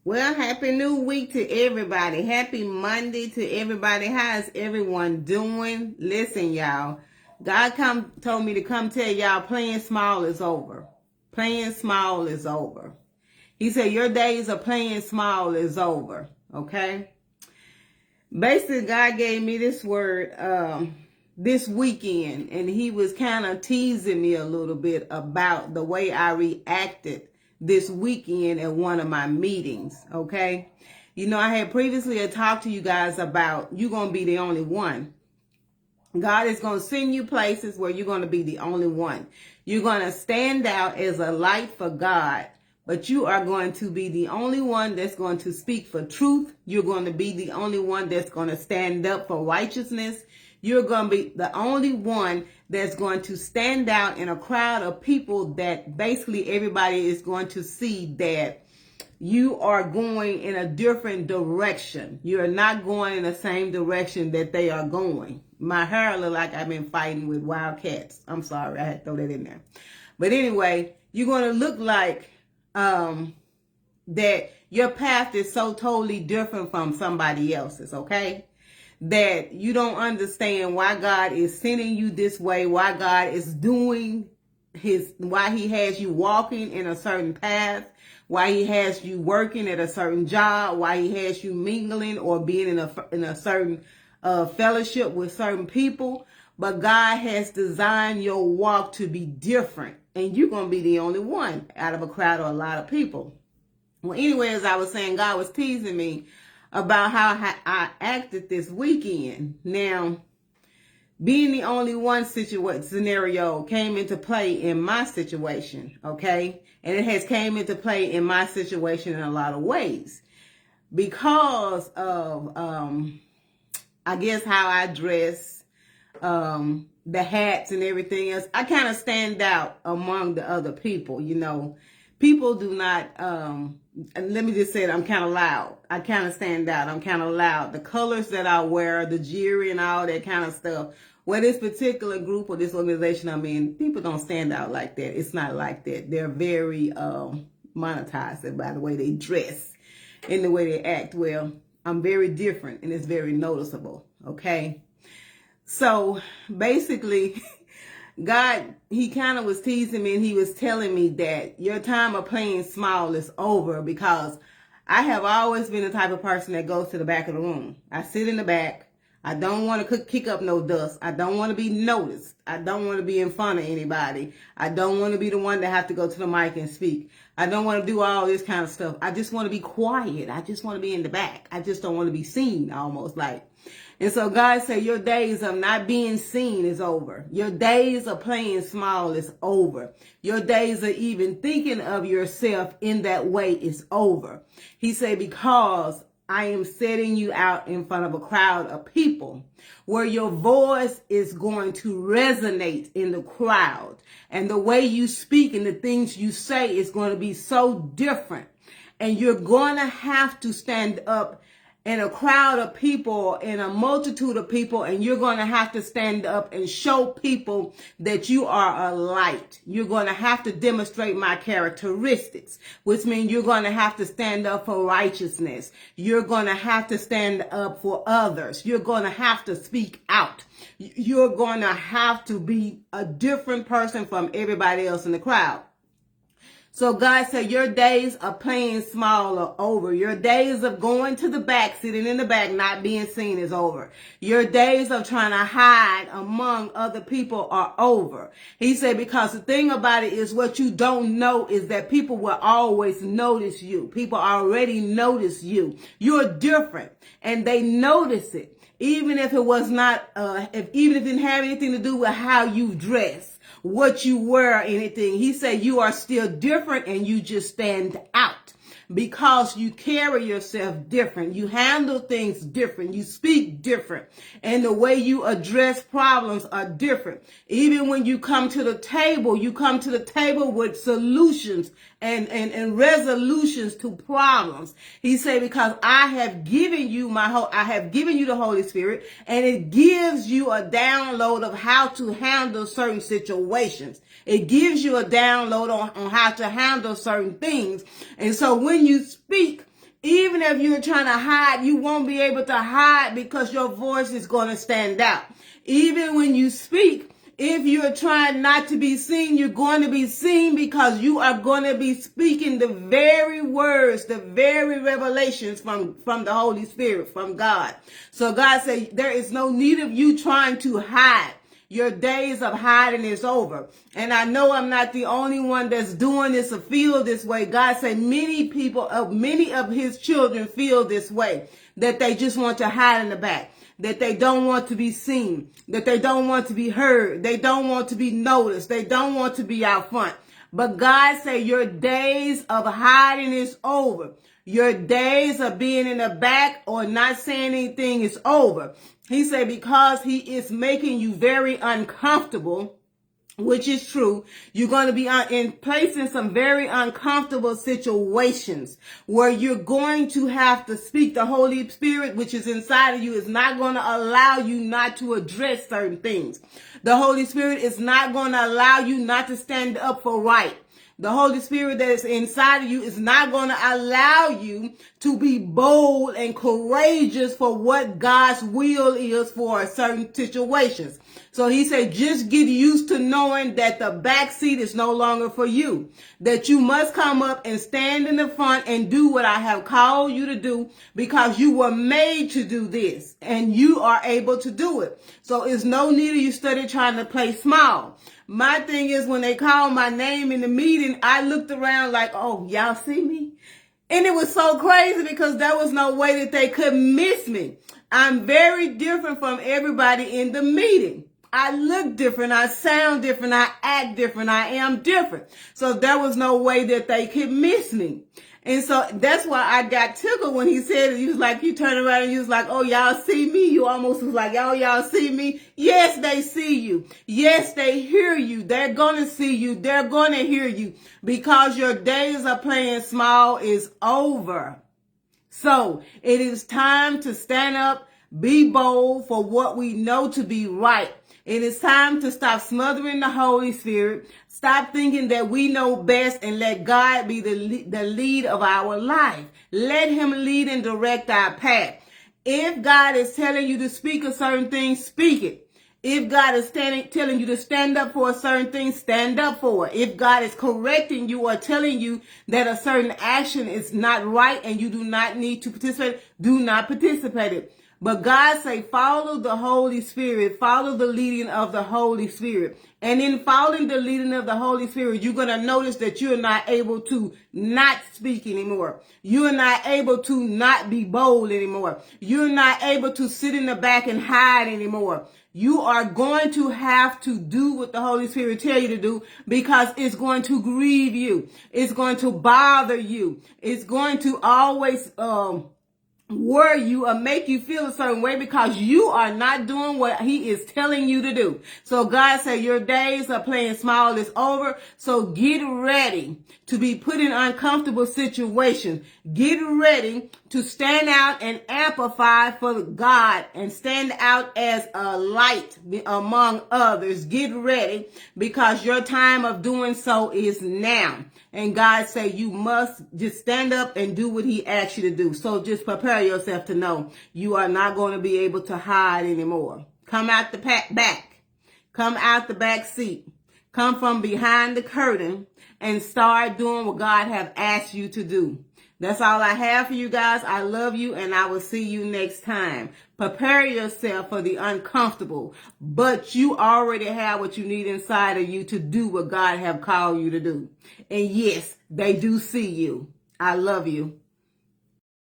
Well, happy new week to everybody. Happy Monday to everybody. How is everyone doing? Listen, y'all. God told me to come tell y'all playing small is over. Playing small is over. He said your days of playing small is over. Okay? Basically, God gave me this word this weekend, and he was kind of teasing me a little bit about the way I reacted this weekend at one of my meetings. Okay, you know, I had previously talked to you guys about you're gonna be the only one. God is going to send you places where you're going to be the only one. You're going to stand out as a light for God, but you are going to be the only one that's going to speak for truth. You're going to be the only one that's going to stand up for righteousness. You're going to be the only one that's going to stand out in a crowd of people that basically everybody is going to see that you are going in a different direction. You're not going in the same direction that they are going. My hair look like I've been fighting with wild cats. I'm sorry, I had to throw that in there. But anyway, you're going to look like that your path is so totally different from somebody else's, okay? That you don't understand why God is sending you this way, why God is doing why he has you walking in a certain path, why he has you working at a certain job, why he has you mingling or being in a certain fellowship with certain people. But God has designed your walk to be different, and you're going to be the only one out of a crowd of a lot of people. Well, anyway, as I was saying, God was teasing me about how I acted this weekend. Now, being the only one scenario came into play in my situation, okay? And it has came into play in my situation in a lot of ways. Because of, I guess, how I dress, the hats and everything else, I kind of stand out among the other people, you know. People do not, let me just say it, I'm kind of loud. I kind of stand out. I'm kind of loud. The colors that I wear, the jewelry and all that kind of stuff. Well, this particular group or this organization I'm in, people don't stand out like that. It's not like that. They're very monetized by the way they dress and the way they act. Well, I'm very different, and it's very noticeable, okay? So, basically, God, he kind of was teasing me, and he was telling me that your time of playing small is over, because I have always been the type of person that goes to the back of the room. I sit in the back. I don't want to kick up no dust. I don't want to be noticed. I don't want to be in front of anybody. I don't want to be the one that have to go to the mic and speak. I don't want to do all this kind of stuff. I just want to be quiet. I just want to be in the back. I just don't want to be seen, almost like. And so God said, your days of not being seen is over. Your days of playing small is over. Your days of even thinking of yourself in that way is over. He said, because I am setting you out in front of a crowd of people where your voice is going to resonate in the crowd. And the way you speak and the things you say is going to be so different. And you're going to have to stand up in a crowd of people, in a multitude of people, and you're going to have to stand up and show people that you are a light. You're going to have to demonstrate my characteristics, which means you're going to have to stand up for righteousness. You're going to have to stand up for others. You're going to have to speak out. You're going to have to be a different person from everybody else in the crowd. So God said, your days of playing small are over. Your days of going to the back, sitting in the back, not being seen is over. Your days of trying to hide among other people are over. He said, because the thing about it is, what you don't know is that people will always notice you. People already notice you. You're different, and they notice it. Even if it was not, even if it didn't have anything to do with how you dress, what you wear, anything. He said you are still different, and you just stand out because you carry yourself different. You handle things different. You speak different. And the way you address problems are different. Even when you come to the table, you come to the table with solutions and resolutions to problems. He said, because I have given you the Holy Spirit, and it gives you a download of how to handle certain situations. It gives you a download on how to handle certain things. And so when you speak, Even if you're trying to hide, you won't be able to hide because your voice is going to stand out. Even when you speak, if you're trying not to be seen, you're going to be seen because you are going to be speaking the very words, the very revelations from the Holy Spirit, from God. So God said, there is no need of you trying to hide. Your days of hiding is over. And I know I'm not the only one that's doing this or feel this way. God said many of his children feel this way, that they just want to hide in the back, that they don't want to be seen, that they don't want to be heard, they don't want to be noticed, they don't want to be out front. But God said your days of hiding is over. Your days of being in the back or not saying anything is over. He said because he is making you very uncomfortable, which is true. You're going to be placed in some very uncomfortable situations where you're going to have to speak. The Holy Spirit, which is inside of you, is not going to allow you not to address certain things. The Holy Spirit is not going to allow you not to stand up for right. The Holy Spirit that is inside of you is not going to allow you to be bold and courageous for what God's will is for certain situations. So he said, just get used to knowing that the back seat is no longer for you, that you must come up and stand in the front and do what I have called you to do because you were made to do this and you are able to do it. So it's no need of you study trying to play small. My thing is when they called my name in the meeting, I looked around like, oh, y'all see me? And it was so crazy because there was no way that they could miss me. I'm very different from everybody in the meeting. I look different. I sound different. I act different. I am different. So there was no way that they could miss me. And so that's why I got tickled when he said it. He was like, you turn around and you was like, oh, y'all see me? You almost was like, oh, y'all see me? Yes, they see you. Yes, they hear you. They're going to see you. They're going to hear you because your days of playing small is over. So it is time to stand up, be bold for what we know to be right. It is time to stop smothering the Holy Spirit. Stop thinking that we know best and let God be the lead of our life. Let him lead and direct our path. If God is telling you to speak a certain thing, speak it. If God is telling you to stand up for a certain thing, stand up for it. If God is correcting you or telling you that a certain action is not right and you do not need to participate, do not participate in it. But God say, follow the Holy Spirit, follow the leading of the Holy Spirit. And in following the leading of the Holy Spirit, you're going to notice that you're not able to not speak anymore. You're not able to not be bold anymore. You're not able to sit in the back and hide anymore. You are going to have to do what the Holy Spirit tell you to do because it's going to grieve you. It's going to bother you. It's going to always, worry you or make you feel a certain way because you are not doing what he is telling you to do. So God said your days of playing small is over. So get ready to be put in uncomfortable situations. Get ready to stand out and amplify for God and stand out as a light among others. Get ready because your time of doing so is now. And God say you must just stand up and do what he asks you to do. So just prepare yourself to know you are not going to be able to hide anymore. Come out the back. Come out the back seat. Come from behind the curtain and start doing what God have asked you to do. That's all I have for you guys. I love you and I will see you next time. Prepare yourself for the uncomfortable, but you already have what you need inside of you to do what God have called you to do. And yes, they do see you. I love you.